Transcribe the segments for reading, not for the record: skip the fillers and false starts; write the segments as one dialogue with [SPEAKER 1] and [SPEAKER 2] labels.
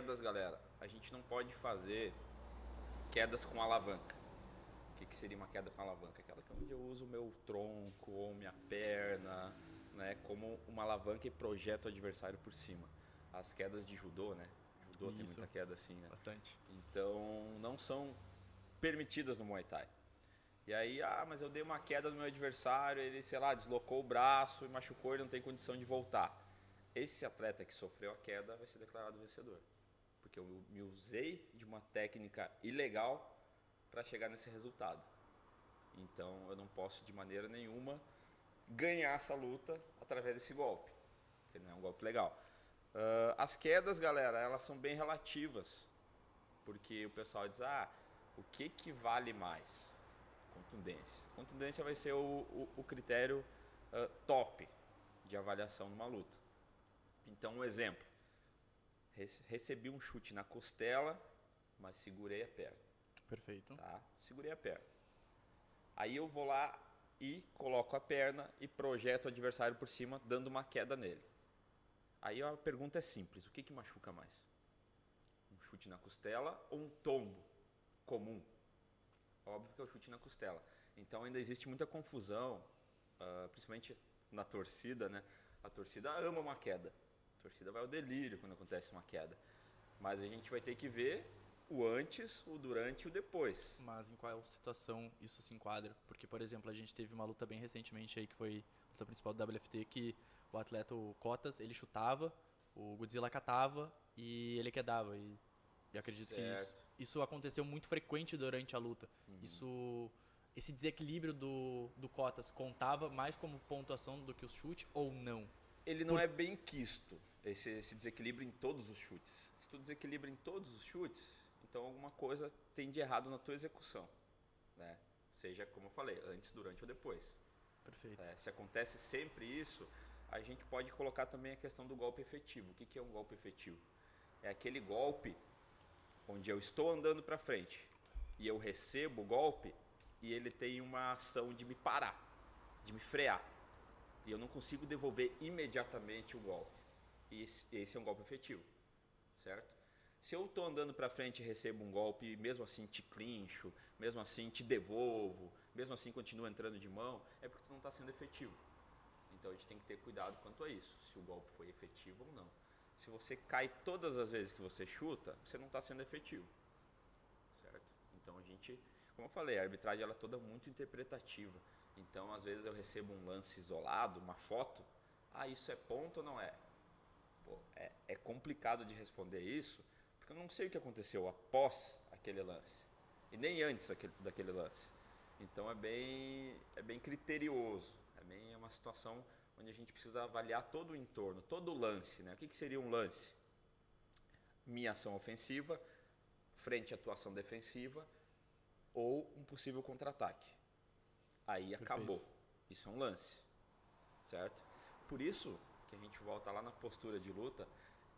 [SPEAKER 1] quedas, galera, a gente não pode fazer quedas com alavanca. O que seria uma queda com alavanca? Aquela que é onde eu uso o meu tronco ou minha perna, né, como uma alavanca e projeto o adversário por cima. As quedas de judô, né? Judô tem
[SPEAKER 2] Isso,
[SPEAKER 1] muita queda assim, né?
[SPEAKER 2] bastante.
[SPEAKER 1] Então não são permitidas no Muay Thai. E aí, mas eu dei uma queda no meu adversário, ele, sei lá, deslocou o braço e machucou, ele não tem condição de voltar. Esse atleta que sofreu a queda vai ser declarado vencedor. Porque eu me usei de uma técnica ilegal para chegar nesse resultado. Então eu não posso de maneira nenhuma ganhar essa luta através desse golpe. Porque não é um golpe legal. As quedas, galera, elas são bem relativas. Porque o pessoal diz, o que vale mais? Contundência. Contundência vai ser o critério top de avaliação numa luta. Então, um exemplo. Recebi um chute na costela, mas segurei a perna.
[SPEAKER 2] Perfeito.
[SPEAKER 1] Tá? Segurei a perna. Aí eu vou lá e coloco a perna e projeto o adversário por cima, dando uma queda nele. Aí a pergunta é simples: o que machuca mais? Um chute na costela ou um tombo comum? Óbvio que é o chute na costela. Então ainda existe muita confusão, principalmente na torcida, né? A torcida ama uma queda. A torcida vai ao delírio quando acontece uma queda. Mas a gente vai ter que ver o antes, o durante e o depois.
[SPEAKER 2] Mas em qual situação isso se enquadra? Porque, por exemplo, a gente teve uma luta bem recentemente aí, que foi a luta principal do WFT, que o atleta, o Cotas, ele chutava, o Godzilla catava e ele quedava. E acredito que isso,
[SPEAKER 1] Certo.
[SPEAKER 2] isso aconteceu muito frequente durante a luta. Esse desequilíbrio do Cotas contava mais como pontuação do que o chute ou não?
[SPEAKER 1] Ele não
[SPEAKER 2] Por,
[SPEAKER 1] é bem quisto, esse desequilíbrio em todos os chutes. Se tu desequilibra em todos os chutes, então alguma coisa tem de errado na tua execução, né? Seja, como eu falei, antes, durante ou depois.
[SPEAKER 2] Perfeito.
[SPEAKER 1] Se acontece sempre isso, a gente pode colocar também a questão do golpe efetivo. O que é um golpe efetivo? É aquele golpe onde eu estou andando para frente e eu recebo o golpe e ele tem uma ação de me parar, de me frear. E eu não consigo devolver imediatamente o golpe. E esse é um golpe efetivo, certo? Se eu estou andando para frente e recebo um golpe e mesmo assim te clincho, mesmo assim te devolvo, mesmo assim continuo entrando de mão, é porque tu não está sendo efetivo. Então a gente tem que ter cuidado quanto a isso, se o golpe foi efetivo ou não. Se você cai todas as vezes que você chuta, você não está sendo efetivo, certo? Então a gente, como eu falei, a arbitragem ela é toda muito interpretativa. Então às vezes eu recebo um lance isolado, uma foto, isso é ponto ou não é? Pô, é complicado de responder isso, porque eu não sei o que aconteceu após aquele lance e nem antes daquele lance. Então é bem criterioso, é uma situação onde a gente precisa avaliar todo o entorno, todo o lance, né? O que seria um lance? Minha ação ofensiva frente à atuação defensiva ou um possível contra-ataque. Aí
[SPEAKER 2] Perfeito.
[SPEAKER 1] acabou. Isso é um lance, certo? Por isso que a gente volta lá na postura de luta,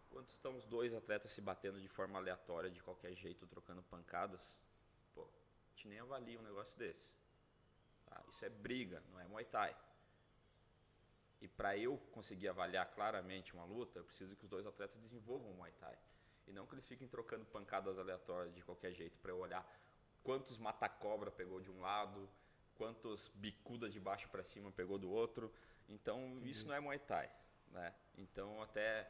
[SPEAKER 1] quando estão os dois atletas se batendo de forma aleatória, de qualquer jeito, trocando pancadas, pô, a gente nem avalia um negócio desse. Tá? Isso é briga, não é Muay Thai. E para eu conseguir avaliar claramente uma luta, eu preciso que os dois atletas desenvolvam o Muay Thai. E não que eles fiquem trocando pancadas aleatórias de qualquer jeito, para eu olhar quantos mata-cobra pegou de um lado, quantos bicudas de baixo para cima pegou do outro. Então isso
[SPEAKER 2] Entendi.
[SPEAKER 1] não é Muay Thai, né? Então até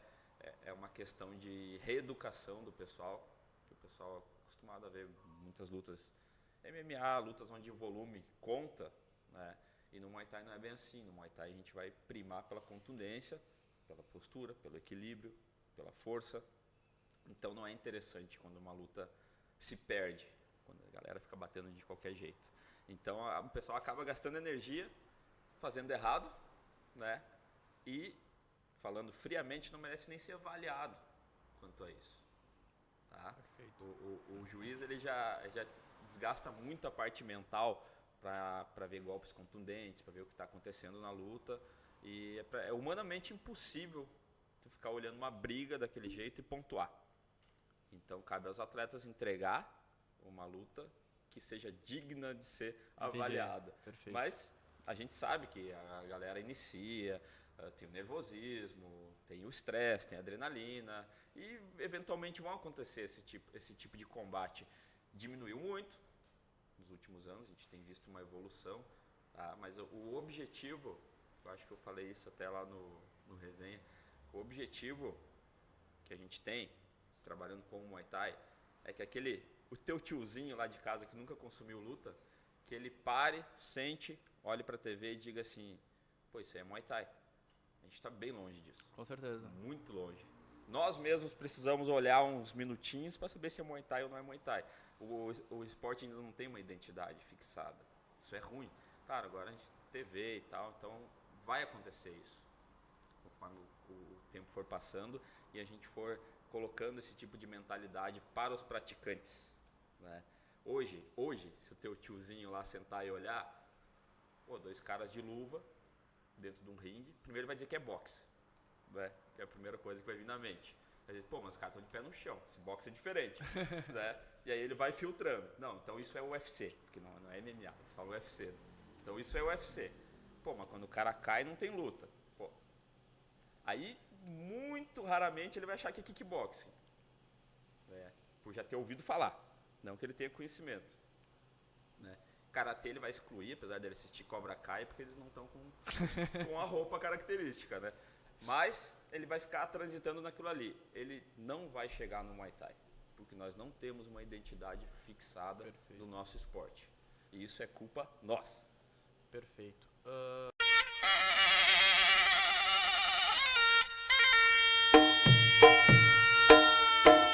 [SPEAKER 1] é uma questão de reeducação do pessoal, que o pessoal é acostumado a ver muitas lutas MMA, lutas onde o volume conta, né? E no Muay Thai não é bem assim. No Muay Thai a gente vai primar pela contundência, pela postura, pelo equilíbrio, pela força. Então não é interessante quando uma luta se perde, quando a galera fica batendo de qualquer jeito. Então o pessoal acaba gastando energia fazendo errado, né? E falando friamente, não merece nem ser avaliado quanto a isso, tá?
[SPEAKER 2] Perfeito.
[SPEAKER 1] O juiz ele já desgasta muito a parte mental para ver golpes contundentes, para ver o que está acontecendo na luta. E é humanamente impossível tu ficar olhando uma briga daquele jeito e pontuar. Então cabe aos atletas entregar uma luta que seja digna de ser
[SPEAKER 2] Entendi.
[SPEAKER 1] avaliada.
[SPEAKER 2] Perfeito.
[SPEAKER 1] Mas a gente sabe que a galera inicia, tem o nervosismo, tem o estresse, tem a adrenalina e eventualmente vão acontecer esse tipo de combate. Diminuiu muito nos últimos anos, a gente tem visto uma evolução, tá? Mas o objetivo, eu acho que eu falei isso até lá no resenha, o objetivo que a gente tem, trabalhando com o Muay Thai, é que o teu tiozinho lá de casa que nunca consumiu luta, que ele pare, sente, olhe pra TV e diga assim, pô, isso aí é Muay Thai. A gente está bem longe disso.
[SPEAKER 2] Com certeza.
[SPEAKER 1] Muito longe. Nós mesmos precisamos olhar uns minutinhos para saber se é Muay Thai ou não é Muay Thai. O esporte ainda não tem uma identidade fixada. Isso é ruim. Claro, agora a gente tem TV e tal, então vai acontecer isso. Conforme o tempo for passando e a gente for colocando esse tipo de mentalidade para os praticantes, né? Hoje, se o teu tiozinho lá sentar e olhar, pô, 2 caras de luva dentro de um ringue, primeiro vai dizer que é boxe, né? Que é a primeira coisa que vai vir na mente. Vai dizer, pô, mas os caras estão de pé no chão, esse boxe é diferente, né? E aí ele vai filtrando. Não, então isso é UFC, porque não é MMA, eles falam UFC. Então isso é UFC. Pô, mas quando o cara cai não tem luta. Pô. Aí, muito raramente ele vai achar que é kickboxing, né? Por já ter ouvido falar, não que ele tenha conhecimento, né? Karatê ele vai excluir, apesar dele assistir Cobra Kai, porque eles não estão com a roupa característica, né? Mas ele vai ficar transitando naquilo ali. Ele não vai chegar no Muay Thai, porque nós não temos uma identidade fixada do nosso esporte. E isso é culpa nossa.
[SPEAKER 2] Perfeito.